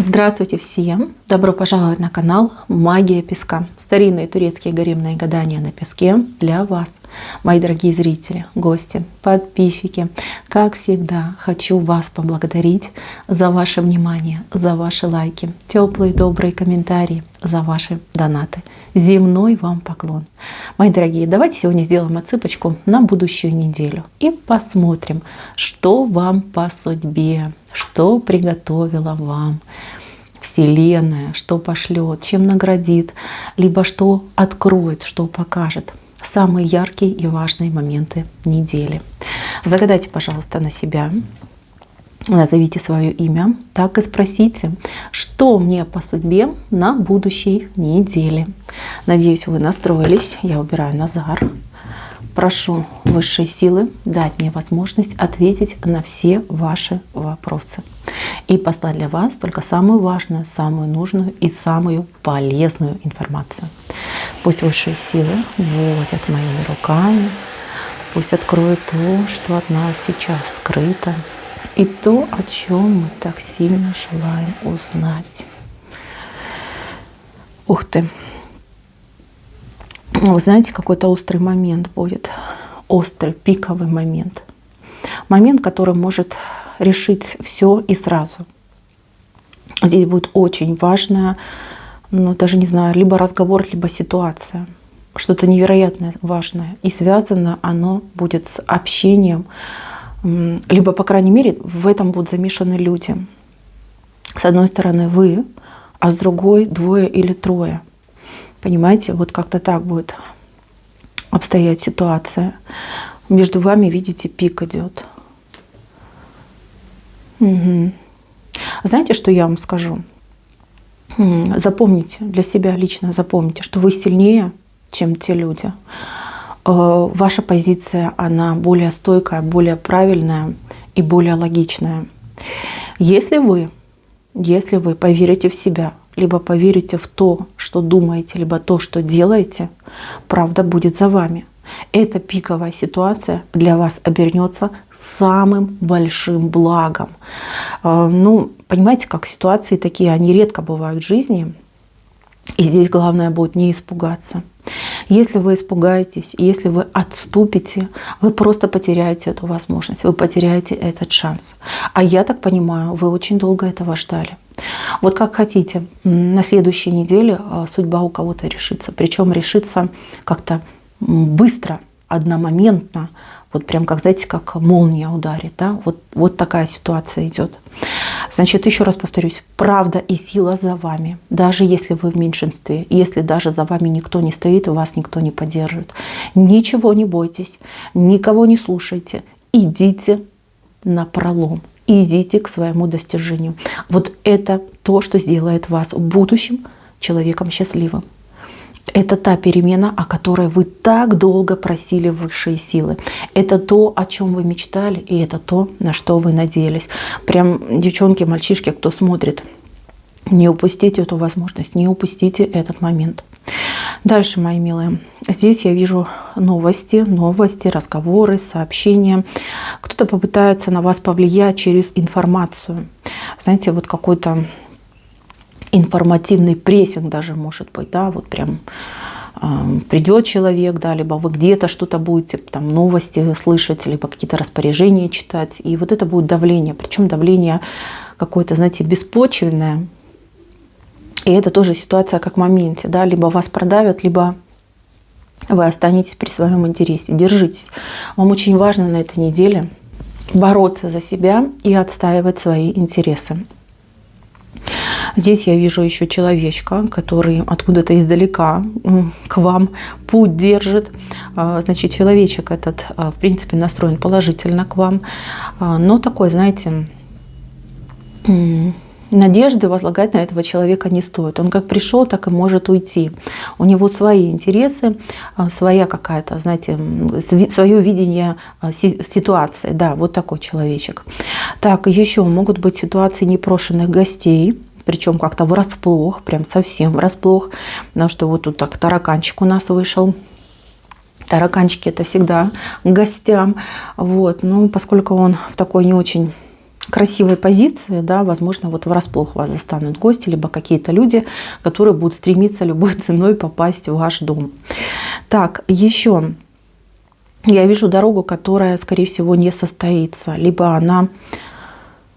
Здравствуйте всем! Добро пожаловать на канал Магия Песка. Старинные турецкие гаремные гадания на песке для вас, мои дорогие зрители, гости, подписчики. Как всегда, хочу вас поблагодарить за ваше внимание, за ваши лайки, теплые добрые комментарии, за ваши донаты. Земной вам поклон. Мои дорогие, давайте сегодня сделаем отсыпочку на будущую неделю и посмотрим, что вам по судьбе, что приготовила вам Вселенная, что пошлет, чем наградит, либо что откроет, что покажет. Самые яркие и важные моменты недели. Загадайте, пожалуйста, на себя. Назовите свое имя, так и спросите, что мне по судьбе на будущей неделе. Надеюсь, вы настроились. Я убираю Назар. Прошу высшие силы дать мне возможность ответить на все ваши вопросы и послать для вас только самую важную, самую нужную и самую полезную информацию. Пусть высшие силы водят моими руками, пусть откроют то, что от нас сейчас скрыто, и то, о чем мы так сильно желаем узнать. Ух ты! Вы знаете, какой-то острый момент будет. Острый, пиковый момент. Момент, который может решить все и сразу. Здесь будет очень важная, даже не знаю, либо разговор, либо ситуация. Что-то невероятно важное. И связано оно будет с общением. Либо, по крайней мере, в этом будут замешаны люди. С одной стороны вы, а с другой двое или трое. Понимаете, вот как-то так будет обстоять ситуация. Между вами, видите, пик идет. Угу. Знаете, что я вам скажу? Запомните, для себя лично запомните, что вы сильнее, чем те люди. Ваша позиция, она более стойкая, более правильная и более логичная. Если вы поверите в себя, либо поверите в то, что думаете, либо то, что делаете, правда будет за вами. Эта пиковая ситуация для вас обернется самым большим благом. Понимаете, как ситуации такие, они редко бывают в жизни. И здесь главное будет не испугаться. Если вы испугаетесь, если вы отступите, вы просто потеряете эту возможность, вы потеряете этот шанс. А я так понимаю, вы очень долго этого ждали. Вот как хотите, на следующей неделе судьба у кого-то решится. Причем решится как-то быстро, одномоментно. Вот прям, как, знаете, как молния ударит. Да? Вот такая ситуация идет. Значит, еще раз повторюсь, правда и сила за вами. Даже если вы в меньшинстве, если даже за вами никто не стоит, вас никто не поддержит. Ничего не бойтесь, никого не слушайте. Идите напролом. Идите к своему достижению. Вот это то, что сделает вас в будущем человеком счастливым. Это та перемена, о которой вы так долго просили высшие силы. Это то, о чем вы мечтали, и это то, на что вы надеялись. Прям, девчонки, мальчишки, кто смотрит, не упустите эту возможность, не упустите этот момент. Дальше, мои милые, здесь я вижу новости, разговоры, сообщения. Кто-то попытается на вас повлиять через информацию. Знаете, вот какой-то информативный прессинг даже может быть, да, вот прям придет человек, да, либо вы где-то что-то будете, там, новости слышать, либо какие-то распоряжения читать, и вот это будет давление, причем давление какое-то, знаете, беспочвенное, и это тоже ситуация как в моменте, да, либо вас продавят, либо вы останетесь при своем интересе, держитесь. Вам очень важно на этой неделе бороться за себя и отстаивать свои интересы. Здесь я вижу еще человечка, который откуда-то издалека к вам путь держит. Значит, человечек этот, в принципе, настроен положительно к вам. Но такой, знаете, надежды возлагать на этого человека не стоит. Он как пришел, так и может уйти. У него свои интересы, своя какая-то, знаете, свое видение ситуации. Да, вот такой человечек. Так, еще могут быть ситуации непрошенных гостей. Причем как-то врасплох, прям совсем врасплох. Потому что вот тут так тараканчик у нас вышел. Тараканчики — это всегда к гостям. Вот. Ну, поскольку он в такой не очень красивой позиции, да, возможно, вот врасплох вас застанут гости, либо какие-то люди, которые будут стремиться любой ценой попасть в ваш дом. Так, еще я вижу дорогу, которая, скорее всего, не состоится. Либо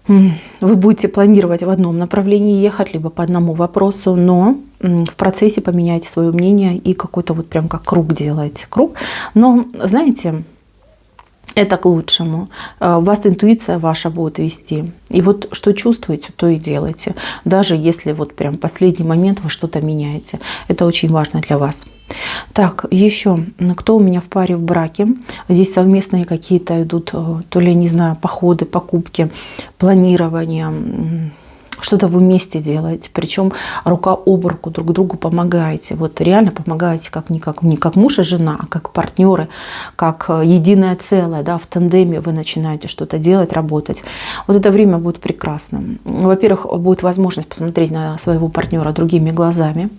вы будете планировать в одном направлении ехать, либо по одному вопросу, но в процессе поменяете свое мнение и какой-то вот прям как круг делаете. Круг. Но, знаете, это к лучшему. Вас интуиция ваша будет вести. И вот что чувствуете, то и делайте. Даже если вот прям в последний момент вы что-то меняете. Это очень важно для вас. Так, еще, кто у меня в паре в браке? Здесь совместные какие-то идут, то ли, не знаю, походы, покупки, планирование. Что-то вы вместе делаете, причем рука об руку друг другу помогаете. Вот реально помогаете не как муж и жена, а как партнеры, как единое целое, да, в тандеме вы начинаете что-то делать, работать. Вот это время будет прекрасным. Во-первых, будет возможность посмотреть на своего партнера другими глазами.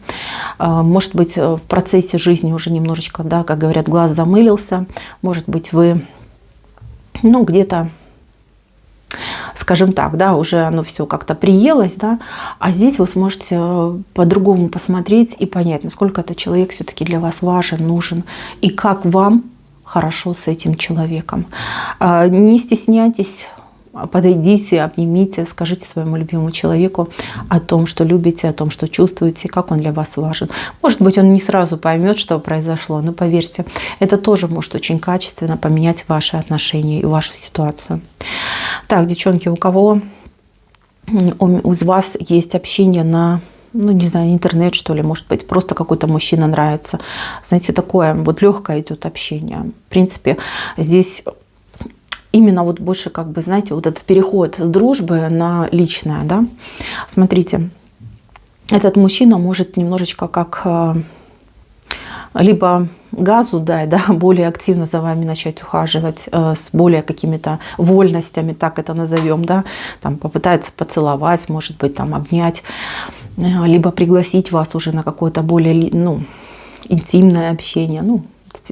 Может быть, в процессе жизни уже немножечко, да, как говорят, глаз замылился. Может быть, вы, где-то, скажем так, да, уже оно все как-то приелось, да, а здесь вы сможете по-другому посмотреть и понять, насколько этот человек все-таки для вас важен, нужен, и как вам хорошо с этим человеком. Не стесняйтесь, подойдите, обнимите, скажите своему любимому человеку о том, что любите, о том, что чувствуете, как он для вас важен. Может быть, он не сразу поймет, что произошло, но поверьте, это тоже может очень качественно поменять ваши отношения и вашу ситуацию. Так, девчонки, у кого из вас есть общение на, не знаю, интернет, что ли, может быть, просто какой-то мужчина нравится. Знаете, такое вот легкое идет общение. В принципе, здесь именно вот больше, как бы, знаете, вот этот переход с дружбы на личное, да. Смотрите, этот мужчина может немножечко как либо газу дать, да, более активно за вами начать ухаживать, с более какими-то вольностями, так это назовем, да, там попытается поцеловать, может быть, там обнять, либо пригласить вас уже на какое-то более, интимное общение,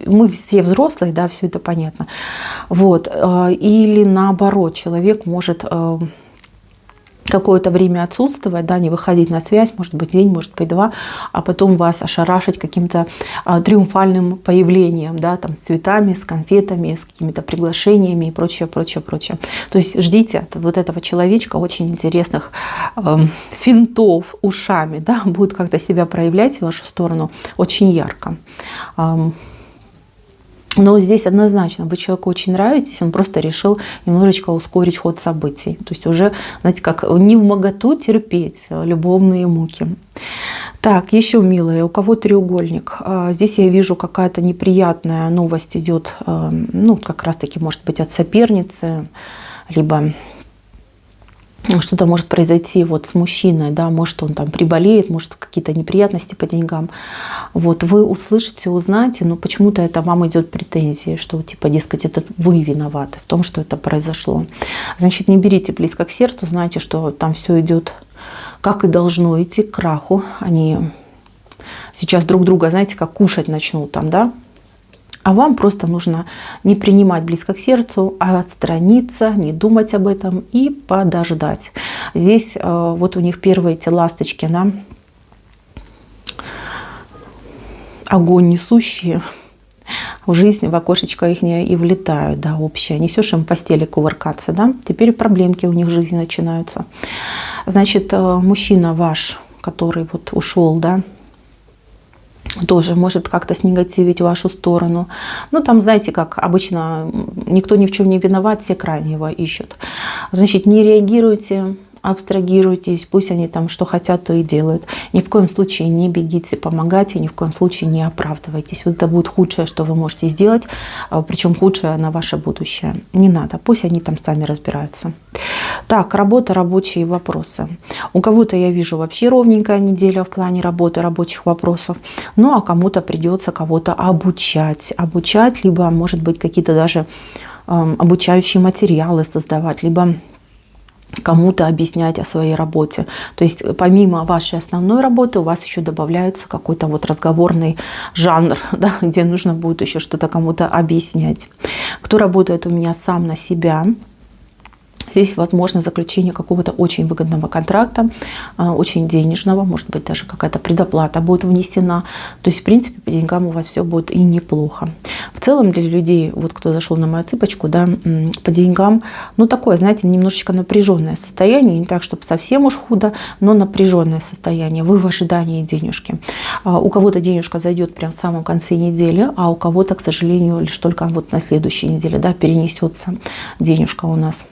мы все взрослые, да, все это понятно. Вот. Или наоборот, человек может какое-то время отсутствовать, да, не выходить на связь, может быть, день, может быть, два, а потом вас ошарашить каким-то триумфальным появлением, да, там, с цветами, с конфетами, с какими-то приглашениями и прочее, прочее, прочее. То есть ждите вот этого человечка очень интересных финтов ушами, да, будет как-то себя проявлять в вашу сторону очень ярко. Но здесь однозначно вы человеку очень нравитесь, он просто решил немножечко ускорить ход событий. То есть уже, знаете, как не вмоготу терпеть любовные муки. Так, еще, милые, у кого треугольник? Здесь я вижу, какая-то неприятная новость идет, как раз-таки, может быть, от соперницы, либо что-то может произойти вот с мужчиной, да, может он там приболеет, может какие-то неприятности по деньгам. Вот вы услышите, узнаете, но почему-то это вам идет претензии, что типа, дескать, это вы виноваты в том, что это произошло. Значит, не берите близко к сердцу, знайте, что там все идет как и должно идти, к краху. Они сейчас друг друга, знаете, как кушать начнут там, да. А вам просто нужно не принимать близко к сердцу, а отстраниться, не думать об этом и подождать. Здесь вот у них первые эти ласточки, да, огонь несущие в жизнь, в окошечко их и влетают, да, общее. Несешь им в постели кувыркаться, да, теперь проблемки у них в жизни начинаются. Значит, мужчина ваш, который вот ушел, да, тоже может как-то снегативить в вашу сторону. Там, знаете, как обычно, никто ни в чем не виноват, все крайнего ищут. Значит, не реагируйте, абстрагируйтесь, пусть они там что хотят, то и делают. Ни в коем случае не бегите, помогайте, ни в коем случае не оправдывайтесь. Вот это будет худшее, что вы можете сделать, причем худшее на ваше будущее. Не надо, пусть они там сами разбираются. Так, работа, рабочие вопросы. У кого-то я вижу вообще ровненькая неделя в плане работы, рабочих вопросов. А кому-то придется кого-то обучать, либо, может быть, какие-то даже обучающие материалы создавать, либо кому-то объяснять о своей работе. То есть помимо вашей основной работы у вас еще добавляется какой-то вот разговорный жанр, да, где нужно будет еще что-то кому-то объяснять. Кто работает у меня сам на себя, Здесь возможно заключение какого-то очень выгодного контракта, очень денежного, может быть, даже какая-то предоплата будет внесена. То есть, в принципе, по деньгам у вас все будет и неплохо. В целом для людей, вот кто зашел на мою цыпочку, да, по деньгам, ну такое, знаете, немножечко напряженное состояние, не так, чтобы совсем уж худо, но напряженное состояние. Вы в ожидании денежки. У кого-то денежка зайдет прямо в самом конце недели, а у кого-то, к сожалению, лишь только вот на следующей неделе, да, перенесется денежка у нас.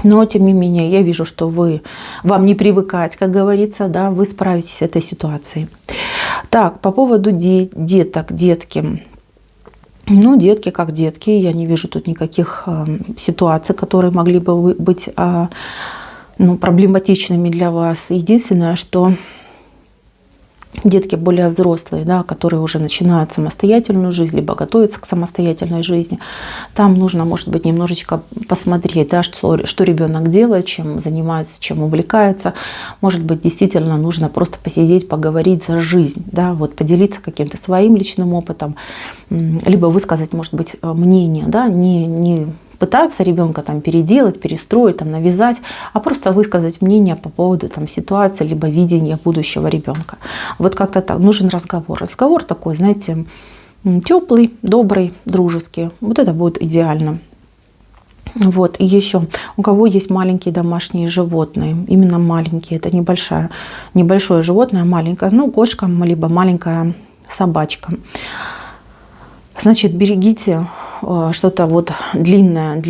Но, тем не менее, я вижу, что вам не привыкать, как говорится, да, вы справитесь с этой ситуацией. Так, по поводу деток, детки. Ну, детки как детки, я не вижу тут никаких ситуаций, которые могли бы быть проблематичными для вас. Единственное, что детки более взрослые, да, которые уже начинают самостоятельную жизнь, либо готовятся к самостоятельной жизни, там нужно, может быть, немножечко посмотреть, да, что ребенок делает, чем занимается, чем увлекается. Может быть, действительно нужно просто посидеть, поговорить за жизнь, да, вот поделиться каким-то своим личным опытом, либо высказать, может быть, мнение, да, не пытаться ребенка там переделать, перестроить, там, навязать, а просто высказать мнение по поводу там, ситуации, либо видения будущего ребенка. Вот как-то так. Нужен разговор. Разговор такой, знаете, теплый, добрый, дружеский. Вот это будет идеально. Вот. И еще, у кого есть маленькие домашние животные, именно маленькие, это небольшое животное, маленькое, ну, кошка, либо маленькая собачка. Значит, берегите что-то вот длинное,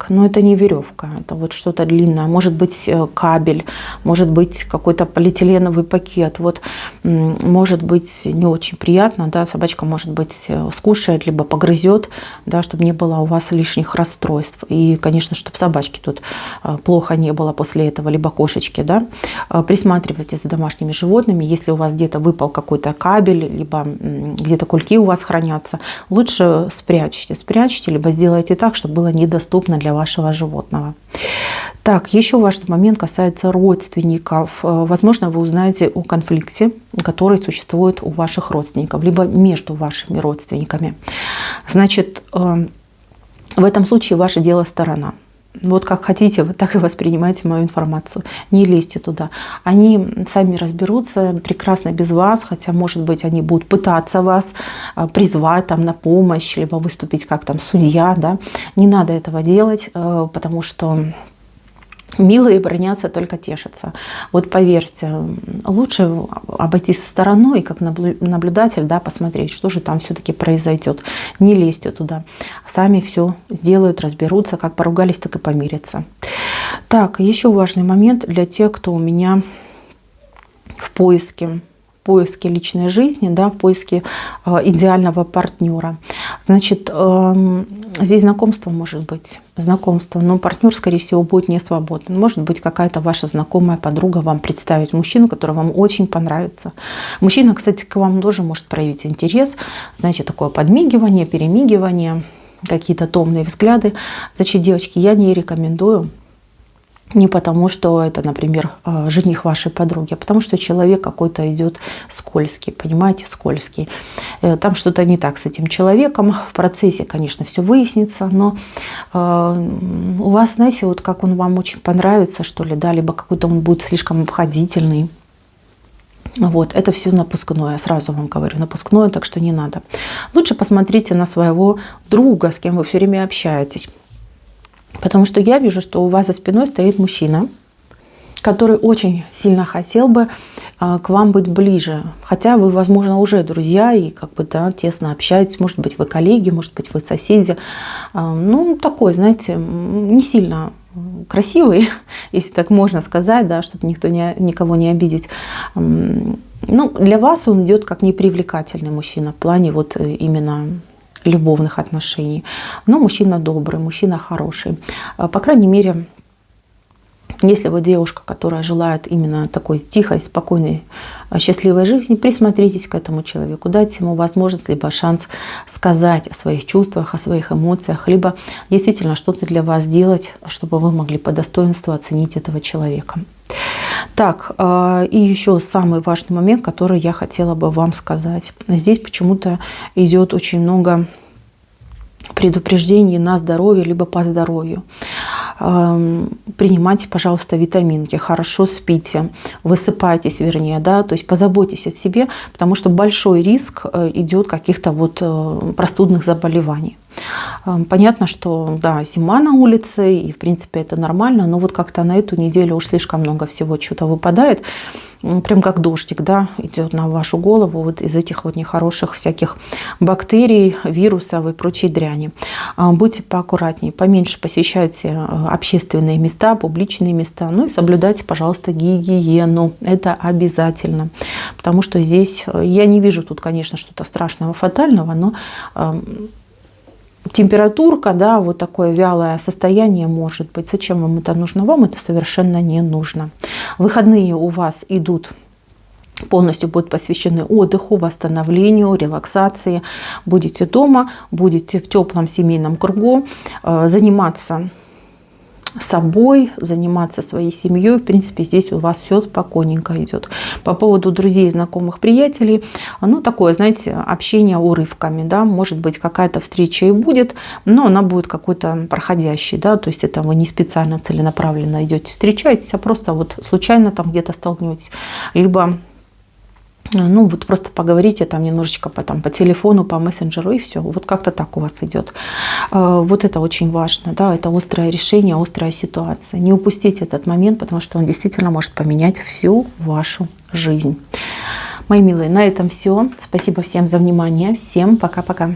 но это не веревка, это вот что-то длинное. Может быть кабель, может быть какой-то полиэтиленовый пакет. Вот может быть не очень приятно, да, собачка, может быть, скушает, либо погрызет, да, чтобы не было у вас лишних расстройств. И, конечно, чтобы собачке тут плохо не было после этого, либо кошечки, да. Присматривайтесь за домашними животными. Если у вас где-то выпал какой-то кабель, либо где-то кульки у вас хранятся, лучше спрячьте, либо сделайте так, чтобы было недоступно для вашего животного. Так, еще важный момент касается родственников. Возможно, вы узнаете о конфликте, который существует у ваших родственников, либо между вашими родственниками. Значит, в этом случае ваше дело сторона. Вот как хотите, вот так и воспринимайте мою информацию. Не лезьте туда. Они сами разберутся прекрасно без вас, хотя, может быть, они будут пытаться вас призвать там, на помощь, либо выступить как там судья. Да? Не надо этого делать, потому что милые бронятся, только тешатся. Вот поверьте, лучше обойти со стороной и как наблюдатель, да, посмотреть, что же там все-таки произойдет. Не лезьте туда. Сами все сделают, разберутся, как поругались, так и помирятся. Так, еще важный момент для тех, кто у меня в поиске личной жизни, да, в поиске идеального партнера. Значит, здесь знакомство может быть, но партнер, скорее всего, будет не свободен. Может быть, какая-то ваша знакомая подруга вам представит мужчину, который вам очень понравится. Мужчина, кстати, к вам тоже может проявить интерес, знаете, такое подмигивание, перемигивание, какие-то томные взгляды. Значит, девочки, я не рекомендую. Не потому, что это, например, жених вашей подруги, а потому что человек какой-то идет скользкий, понимаете, скользкий. Там что-то не так с этим человеком. В процессе, конечно, все выяснится, но у вас, знаете, вот как он вам очень понравится, что ли, да, либо какой-то он будет слишком обходительный. Вот, это все напускное, сразу вам говорю, напускное, так что не надо. Лучше посмотрите на своего друга, с кем вы все время общаетесь. Потому что я вижу, что у вас за спиной стоит мужчина, который очень сильно хотел бы к вам быть ближе. Хотя вы, возможно, уже друзья и как бы, да, тесно общаетесь. Может быть, вы коллеги, может быть, вы соседи. Ну, такой, знаете, не сильно красивый, если так можно сказать, да, чтобы никого не обидеть. Ну, для вас он идет как непривлекательный мужчина в плане вот именно любовных отношений. Но мужчина добрый, мужчина хороший. По крайней мере, если вы девушка, которая желает именно такой тихой, спокойной, счастливой жизни, присмотритесь к этому человеку, дайте ему возможность, либо шанс сказать о своих чувствах, о своих эмоциях, либо действительно что-то для вас сделать, чтобы вы могли по достоинству оценить этого человека. Так, и еще самый важный момент, который я хотела бы вам сказать. Здесь почему-то идет очень много предупреждений на здоровье, либо по здоровью. Принимайте, пожалуйста, витаминки, хорошо спите, высыпайтесь, вернее, да, то есть позаботьтесь о себе, потому что большой риск идет каких-то вот простудных заболеваний. Понятно, что да, зима на улице, и в принципе это нормально, но вот как-то на эту неделю уж слишком много всего что-то выпадает, прям как дождик, да, идет на вашу голову вот из этих вот нехороших всяких бактерий, вирусов и прочей дряни. Будьте поаккуратнее, поменьше посещайте общественные места, публичные места, ну и соблюдайте, пожалуйста, гигиену, это обязательно, потому что здесь я не вижу тут, конечно, что-то страшного, фатального, но температурка, да, вот такое вялое состояние может быть. Зачем вам это нужно? Вам это совершенно не нужно. Выходные у вас идут, полностью будут посвящены отдыху, восстановлению, релаксации. Будете дома, будете в теплом семейном кругу, заниматься собой, заниматься своей семьей. В принципе, здесь у вас все спокойненько идет. По поводу друзей, знакомых, приятелей, ну, такое, знаете, общение урывками, да, может быть, какая-то встреча и будет, но она будет какой-то проходящей, да, то есть это вы не специально, целенаправленно идете, встречаетесь, а просто вот случайно там где-то столкнетесь, либо ну, вот просто поговорите там немножечко по телефону, по мессенджеру, и все. Вот как-то так у вас идет. Вот это очень важно, да, это острое решение, острая ситуация. Не упустите этот момент, потому что он действительно может поменять всю вашу жизнь. Мои милые, на этом все. Спасибо всем за внимание. Всем пока-пока.